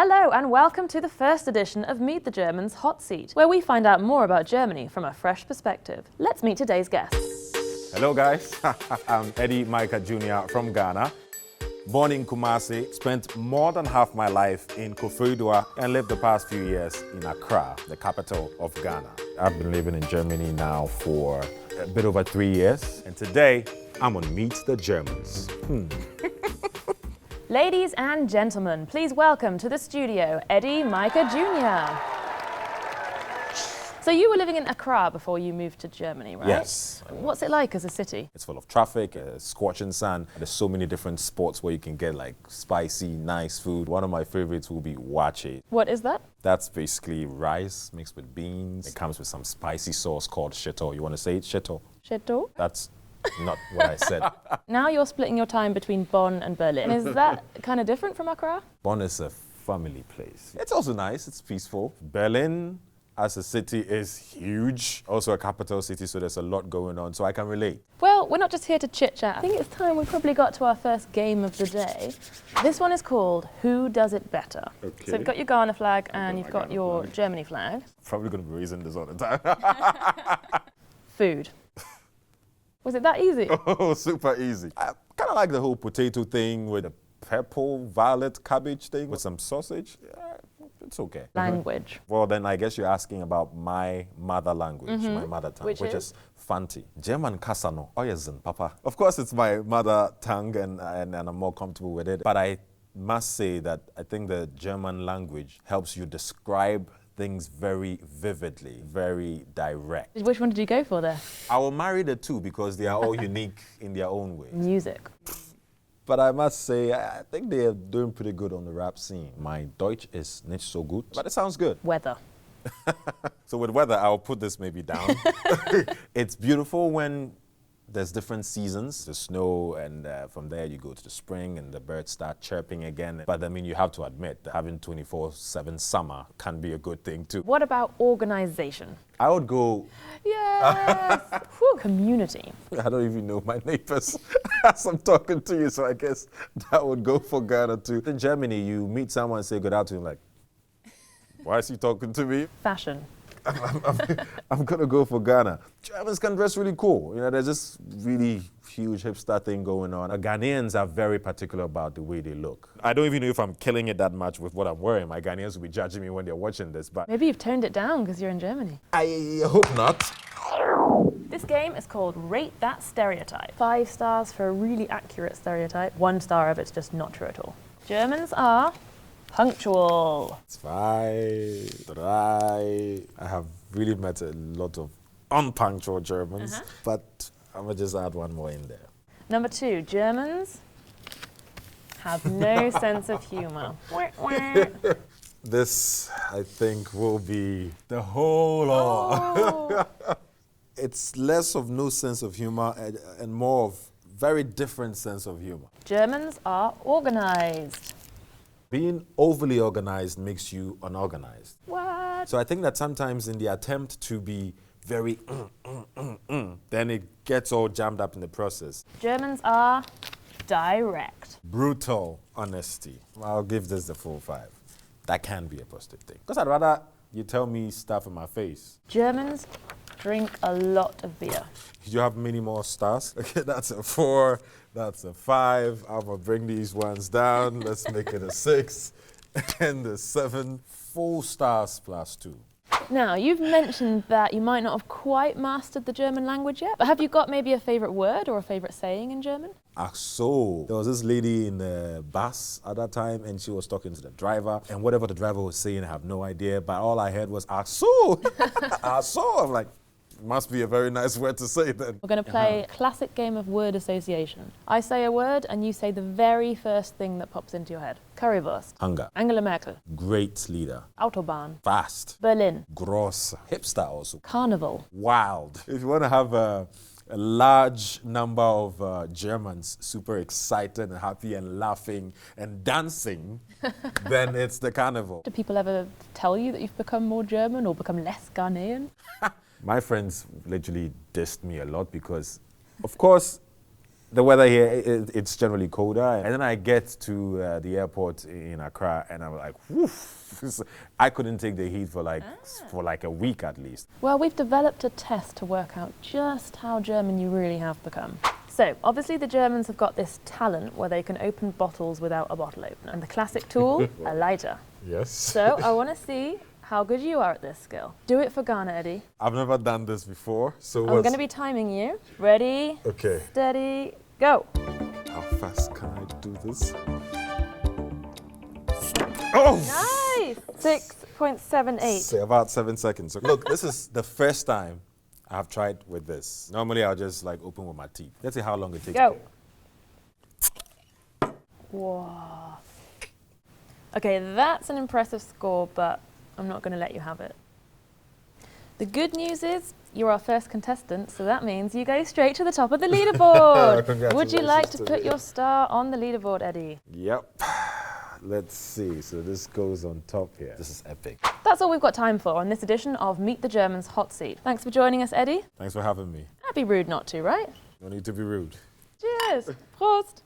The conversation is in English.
Hello and welcome to the first edition of Meet the Germans Hot Seat, where we find out more about Germany from a fresh perspective. Let's meet today's guests. Hello guys, I'm Eddy Micah Jr. from Ghana. Born in Kumasi, spent more than half my life in Koforidua and lived the past few years in Accra, the capital of Ghana. I've been living in Germany now for a bit over 3 years, and today I'm on Meet the Germans. Ladies and gentlemen, please welcome to the studio Eddy Micah Jr. So you were living in Accra before you moved to Germany, right? Yes. What's it like as a city? It's full of traffic, scorching sun. There's so many different spots where you can get like spicy, nice food. One of my favorites will be wache. What is that? That's basically rice mixed with beans. It comes with some spicy sauce called shitoyu. You want to say it? Shito? Shito? That's not what I said. Now you're splitting your time between Bonn and Berlin. Is that kind of different from Accra? Bonn is a family place. It's also nice, it's peaceful. Berlin as a city is huge. Also a capital city, so there's a lot going on, so I can relate. Well, we're not just here to chit-chat. I think it's time we probably got to our first game of the day. This one is called Who Does It Better? Okay. So you've got your Ghana flag and you've got your Germany flag. Probably going to be raising this all the time. Food. Was it that easy? Oh, super easy. I kind of like the whole potato thing with the purple, violet cabbage thing with some sausage. Yeah, it's okay. Language. Well, then I guess you're asking about my mother language, my mother tongue, Which which is? is Fanti. German kasano, oyezen, papa. Of course, it's my mother tongue and I'm more comfortable with it. But I must say that I think the German language helps you describe things very vividly, very direct. Which one did you go for there? I will marry the two because they are all unique in their own way. Music. But I must say, I think they are doing pretty good on the rap scene. My Deutsch is nicht so gut, but it sounds good. Weather. So with weather, I'll put this maybe down. It's beautiful when there's different seasons, the snow, and from there you go to the spring and the birds start chirping again. But I mean, you have to admit that having 24/7 summer can be a good thing too. What about organization? I would go, Yes! Whew. Community. I don't even know my neighbors as I'm talking to you, so I guess that would go for Ghana too. In Germany, you meet someone and say good afternoon, like, why is he talking to me? Fashion. I'm gonna go for Ghana. Germans can dress really cool. You know, there's this really huge hipster thing going on. Ghanaians are very particular about the way they look. I don't even know if I'm killing it that much with what I'm wearing. My Ghanaians will be judging me when they're watching this, but Maybe you've toned it down because you're in Germany. I hope not. This game is called Rate That Stereotype. 5 stars for a really accurate stereotype. 1 star if it's just not true at all. Germans are punctual. 2, 3. I have really met a lot of unpunctual Germans, but I'm gonna just add one more in there. Number 2, Germans have no sense of humor. This, I think, will be the whole lot. Oh. It's less of no sense of humor and more of very different sense of humor. Germans are organized. Being overly organized makes you unorganized. What? So I think that sometimes in the attempt to be very then it gets all jammed up in the process. Germans are direct. Brutal honesty. I'll give this the full 5. That can be a positive thing. Because I'd rather you tell me stuff in my face. Germans drink a lot of beer. You have many more stars. Okay, that's a 4. That's a 5. I'm gonna bring these ones down. Let's make it a 6. And a 7. 4 stars plus 2. Now, you've mentioned that you might not have quite mastered the German language yet, but have you got maybe a favorite word or a favorite saying in German? Ach so. There was this lady in the bus at that time, and she was talking to the driver, and whatever the driver was saying, I have no idea, but all I heard was ach so. Ach so. I'm like, must be a very nice word to say then. We're going to play a classic game of word association. I say a word and you say the very first thing that pops into your head. Currywurst. Hunger. Angela Merkel. Great leader. Autobahn. Fast. Berlin. Gross. Hipster also. Carnival. Wild. If you want to have a large number of Germans super excited and happy and laughing and dancing, then it's the carnival. Do people ever tell you that you've become more German or become less Ghanaian? My friends literally dissed me a lot because, of course, The weather here, it's generally colder. And then I get to the airport in Accra and I'm like, woof. I couldn't take the heat for like a week at least. Well, we've developed a test to work out just how German you really have become. So, obviously the Germans have got this talent where they can open bottles without a bottle opener. And the classic tool, a lighter. Yes. So, I want to see how good you are at this skill. Do it for Ghana, Eddie. I've never done this before, so I'm going to be timing you. Ready, okay, steady, go. How fast can I do this? Oh! Nice! 6.78. Say about 7 seconds. Look, this is the first time I've tried with this. Normally I'll just like open with my teeth. Let's see how long it takes. Go. Whoa. Okay, that's an impressive score, but I'm not going to let you have it. The good news is you're our first contestant, so that means you go straight to the top of the leaderboard. Would you like to put your star on the leaderboard, Eddie? Yep. Let's see. So this goes on top here. This is epic. That's all we've got time for on this edition of Meet the Germans Hot Seat. Thanks for joining us, Eddie. Thanks for having me. That'd be rude not to, right? No need to be rude. Cheers. Prost.